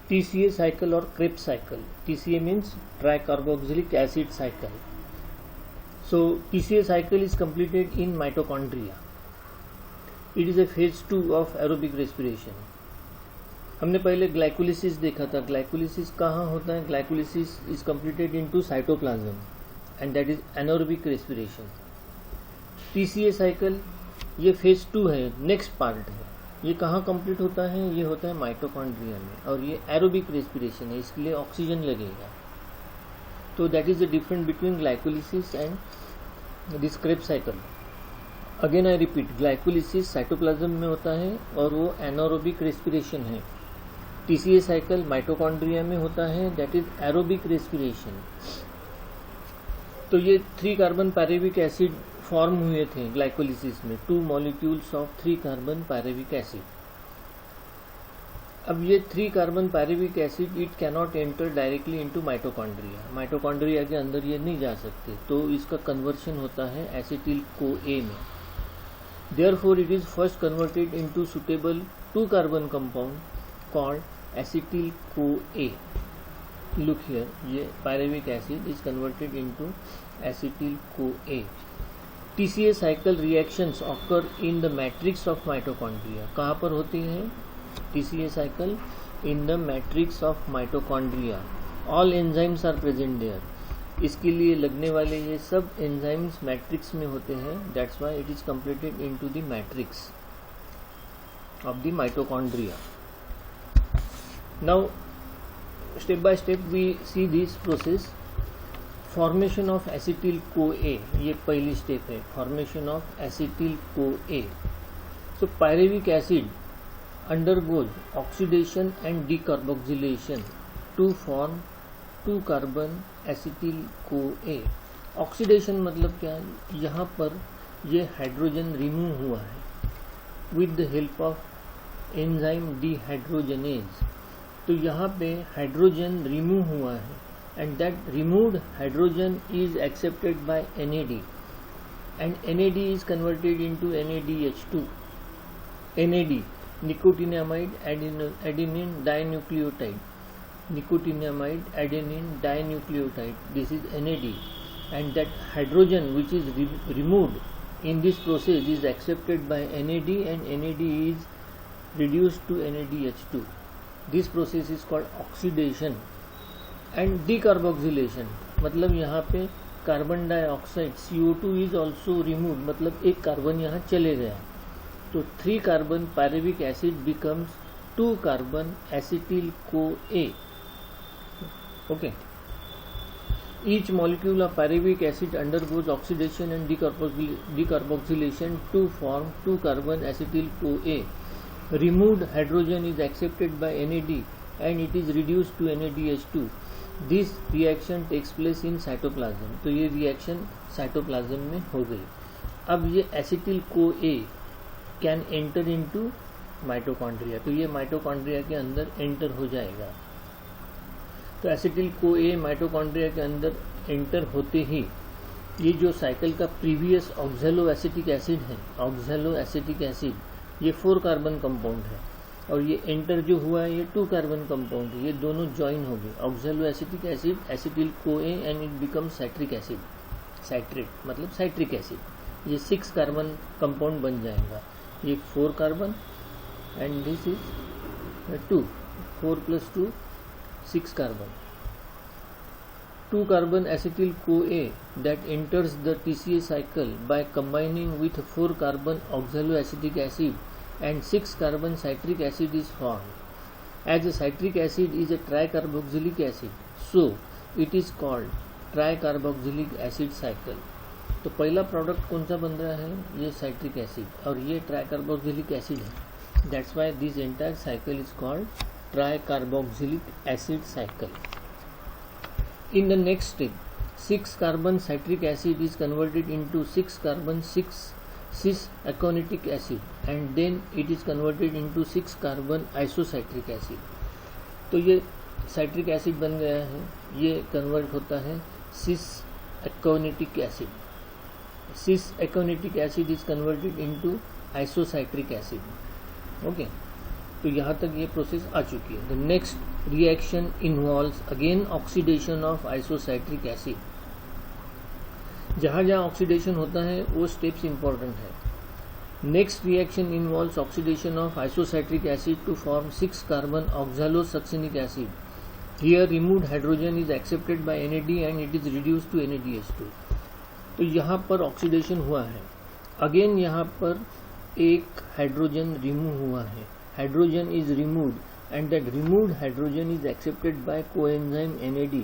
TCA cycle or Krebs cycle. TCA means tricarboxylic acid cycle. So TCA cycle is completed in mitochondria. It is a phase 2 of aerobic respiration. हमने पहले glycolysis देखा था. Glycolysis कहाँ होता है? Glycolysis is completed into cytoplasm and that is anaerobic respiration. TCA cycle ये phase 2 है, next part है. ये कहाँ कंप्लीट होता है? ये होता है माइटोकॉन्ड्रिया में, और ये एरोबिक रेस्पिरेशन है, इसके लिए ऑक्सीजन लगेगा. तो that is the difference between glycolysis and this Krebs cycle. Again I repeat, glycolysis cytoplasm में होता है और वो एनारोबिक रेस्पिरेशन है. TCA साइकिल माइटोकॉन्ड्रिया में होता है, दैट इज एरोबिक रेस्पिरेशन. तो ये 3 कार्बन पैरेविक एसिड फॉर्म हुए थे ग्लाइकोलिसिस में, 2 molecules of 3 carbon pyruvic acid. अब ये 3 carbon pyruvic acid it cannot enter directly into mitochondria. Mitochondria के अंदर ये नहीं जा सकते, तो इसका कन्वर्शन होता है एसिटिल CoA में. Therefore it is first converted into suitable 2 carbon compound called acetyl CoA. Look here, ये pyruvic acid is converted into acetyl CoA. TCA cycle reactions occur in the matrix of mitochondria. कहाँ पर होती है TCA cycle? In the matrix of mitochondria. All enzymes are present there. इसके लिए लगने वाले ये सब enzymes matrix में होते हैं. That's why it is completed into the matrix of the mitochondria. Now step by step we see this process. Formation of acetyl CoA, ये पहली स्टेप है, formation of acetyl CoA. So pyruvic acid undergoes oxidation and decarboxylation to form 2 carbon acetyl CoA. Oxidation मतलब क्या है? यहाँ पर ये hydrogen remove हुआ है with the help of enzyme dehydrogenase. तो यहाँ पे हाइड्रोजन रिमूव हुआ है and that removed hydrogen is accepted by NAD and NAD is converted into NADH2. NAD nicotinamide adenine dinucleotide. Nicotinamide adenine dinucleotide, this is NAD, and that hydrogen which is removed in this process is accepted by NAD and NAD is reduced to NADH2. This process is called oxidation and decarboxylation. मतलब यहाँ पे carbon dioxide CO2 is also removed, मतलब एक carbon यहाँ चले गया. तो 3 carbon pyruvic acid becomes 2 carbon acetyl CoA. Okay. Each molecule of pyruvic acid undergoes oxidation and decarboxylation to form 2 carbon acetyl CoA. Removed hydrogen is accepted by NAD and it is reduced to NADH2. This reaction takes place in cytoplasm. तो ये reaction cytoplasm में हो गई. अब ये acetyl CoA can enter into mitochondria. तो ये mitochondria के अंदर enter हो जाएगा. तो acetyl CoA mitochondria के अंदर enter होते ही ये जो साइकिल का प्रीवियस ऑक्सैलोएसिटिक एसिड है, ऑक्सैलोएसिटिक एसिड, ये 4 कार्बन कंपाउंड है, और ये एंटर जो हुआ है ये 2 कार्बन कंपाउंड है. ये दोनों ज्वाइन हो गए, oxaloacetic acid acetyl CoA and it become citric acid. Citrate मतलब साइट्रिक एसिड. ये 6 कार्बन कंपाउंड बन जाएगा. ये 4 carbon and this is 2, 4 + 2 6 carbon. 2 carbon acetyl CoA that enters the TCA cycle by combining with 4 carbon oxaloacetic acid and 6 carbon citric acid is formed. As a citric acid is a tricarboxylic acid, so it is called tricarboxylic acid cycle. तो पहला product कौन सा बन रहा है? ये citric acid, और ये ट्राइकार्बोक्सिलिक एसिड है. That's why this entire cycle is called tricarboxylic acid cycle. In the next step, 6 carbon citric acid is converted into 6 carbon 6 cis aconitic acid and then it is converted into 6 carbon isocitric acid. तो ये citric acid बन गया है, ये convert होता है cis aconitic acid. Cis aconitic acid is converted into isocitric acid. Okay. तो यहाँ तक ये प्रोसेस आ चुकी है। The next reaction involves again oxidation of isocitric acid. जहाँ जहाँ ऑक्सीडेशन होता है वो स्टेप्स इंपॉर्टेंट है। Next reaction involves oxidation of isocitric acid to form 6 carbon oxalosuccinic acid. Here removed hydrogen is accepted by NAD and it is reduced to NADH2। तो यहाँ पर oxidation हुआ है, अगेन यहाँ पर एक हाइड्रोजन रिमूव हुआ है, hydrogen is removed and that removed hydrogen is accepted by coenzyme NAD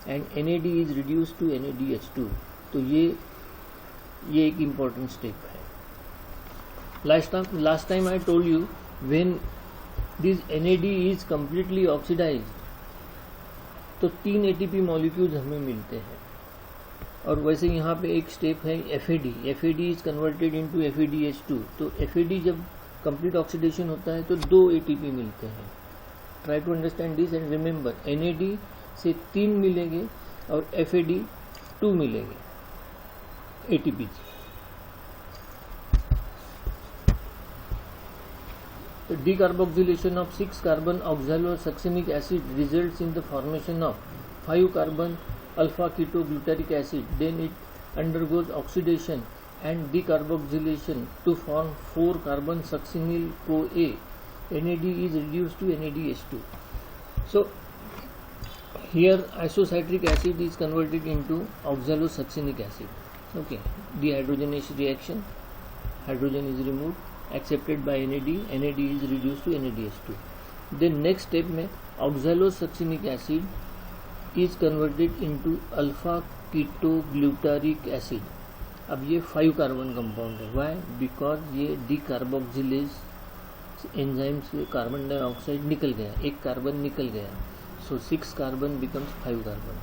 and NAD is reduced to NADH2। तो ये एक इम्पॉर्टेंट स्टेप है। Last time I told you when this NAD is completely oxidised तो 3 ATP molecules हमें मिलते हैं। और वैसे यहाँ पे एक स्टेप है FAD। FAD is converted into FADH2। तो FAD जब कंप्लीट ऑक्सीडेशन होता है तो 2 ATP मिलते हैं। Try to understand this and remember, NAD से 3 मिलेंगे और FAD 2 मिलेंगे ATP। The decarboxylation of 6 carbon oxalosuccinic acid results in the formation of 5 carbon alpha ketoglutaric acid. Then it undergoes oxidation and decarboxylation to form 4 carbon succinyl CoA. NAD is reduced to NADH2. So here isocytric acid is converted into oxalosuccinic acid. Okay, dehydrogenation reaction, hydrogen is removed, accepted by NAD, NAD is reduced to NADH2. Then next step में oxalosuccinic acid is converted into alpha ketoglutaric acid. अब ये 5 carbon compound है। Why? Because ये decarboxylase enzyme से carbon dioxide निकल गया, एक carbon निकल गया, so 6 कार्बन becomes 5 कार्बन।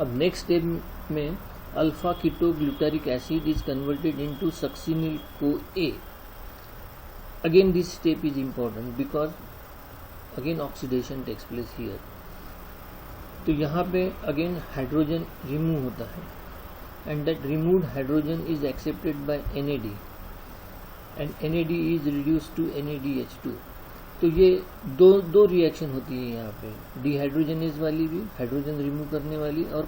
अब नेक्स्ट स्टेप में alpha ketoglutaric acid is converted into succinyl CoA. Again this step is important because again oxidation takes place here. तो यहाँ पे again हाइड्रोजन रिमूव होता है and that removed hydrogen is accepted by NAD and NAD is reduced to NADH2. तो ये दो reaction होती है यहाँ पे, डिहाइड्रोजनेज वाली भी, हाइड्रोजन रिमूव करने वाली, और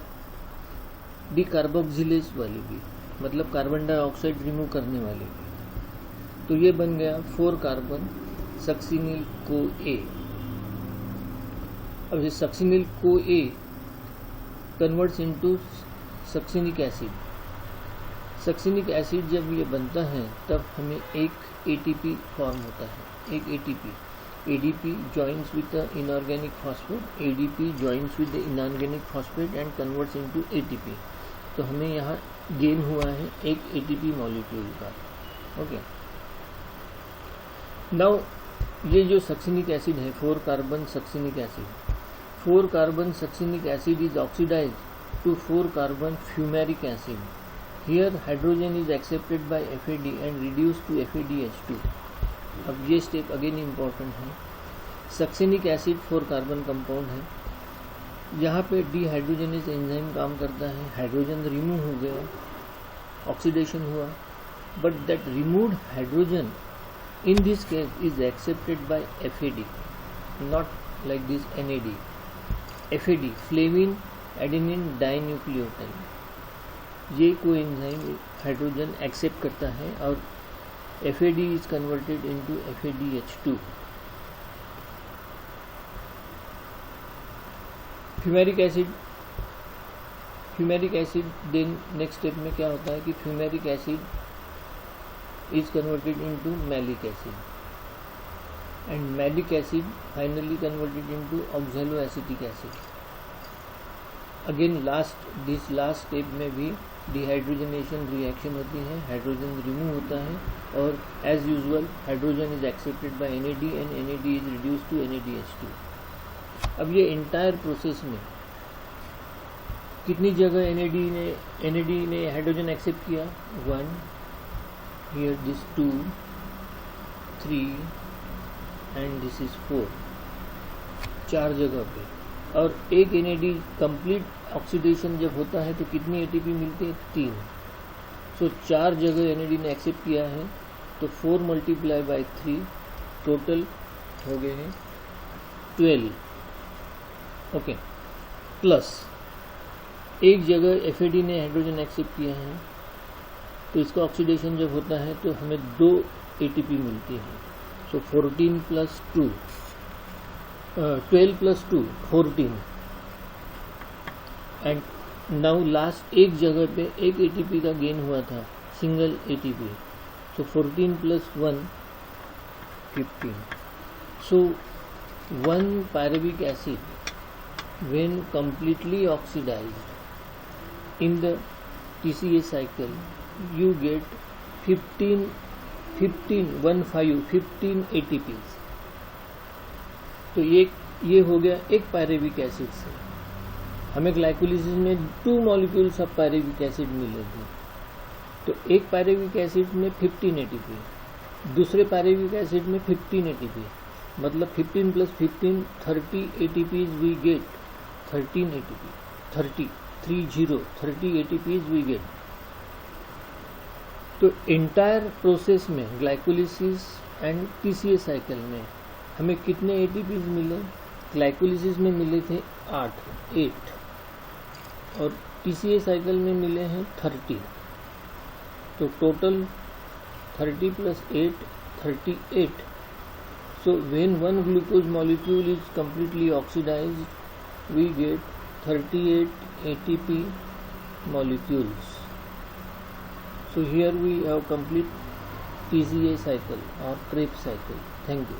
डिकार्बोक्सिलेज वाली भी, मतलब कार्बन डाइऑक्साइड रिमूव करने वाली भी। तो ये बन गया 4 कार्बन सक्सिनिल CoA। अब ये succinyl CoA converts into succinic acid. Succinic acid जब ये बनता है तब हमें एक ATP फॉर्म होता है, एक ATP। ADP joins with the inorganic phosphate, ADP joins with the inorganic phosphate and converts into ATP। तो हमें यहाँ गेन हुआ है एक ATP मॉलिक्यूल का। ओके, नाउ ये जो सक्सिनिक एसिड है 4 carbon succinic acid, 4 carbon succinic acid is oxidised to 4 carbon fumaric acid. Here hydrogen is accepted by FAD and reduced to FADH2। अब ये स्टेप अगेन इम्पॉर्टेंट है। Succinic acid 4 carbon compound है, यहाँ पे dehydrogenase enzyme काम करता है, hydrogen remove हो गया, ऑक्सीडेशन हुआ, but that removed hydrogen in this case is accepted by FAD, not like this NAD। FAD flavin adenine dinucleotide, ये कोएंजाइम हाइड्रोजन एक्सेप्ट करता है और FAD is converted into FADH2। Fumaric acid then next step में क्या होता है कि fumaric acid is converted into malic acid and malic acid finally converted into oxaloacetic acid. Again this last step में भी डिहाइड्रोजनेशन रिएक्शन होती है, hydrogen remove होता है और as usual hydrogen is accepted by NAD and NAD is reduced to NADH2। अब ये entire process में कितनी जगह NAD ने हाइड्रोजन एक्सेप्ट किया? 1, here this 2, 3 and this is 4, 4 जगह पे। और एक NAD कंप्लीट ऑक्सीडेशन जब होता है तो कितनी ATP मिलती है? 3। सो 4 जगह NAD ने एक्सेप्ट किया है, तो 4 × 3 टोटल हो गए हैं 12, ओके, प्लस एक जगह FAD ने हाइड्रोजन एक्सेप्ट किया है, तो इसका ऑक्सीडेशन जब होता है तो हमें 2 ATP मिलती है। सो 14 plus 2, 12 plus 2 14, and now last एक जगह पे एक ATP का गेन हुआ था, single ATP, so 14 plus 1 15। So 1 pyruvic acid when completely oxidized in the TCA cycle you get 15 ATPs। तो ये हो गया एक पायरेविक एसिड से। हमें ग्लाइकोलिसिस में 2 मॉलिक्यूल्स ऑफ पायरेविक एसिड मिले थे, तो एक पायरेविक एसिड में 15 ATP, दूसरे पायरेविक एसिड में 15 ATP, मतलब 15 plus 15 30 ATPs we get, 13 ATP 30 ATPs we get. तो एंटायर प्रोसेस में ग्लाइकोलिसिस एंड TCA साइकिल में हमें कितने ATPs मिले? ग्लाइकोलिसिस में मिले थे 8 और TCA साइकिल में मिले हैं 30। तो total 30 plus 8 38। So when one glucose molecule is completely oxidized, we get 38 ATP molecules. So here we have complete TCA cycle or Krebs cycle. Thank you.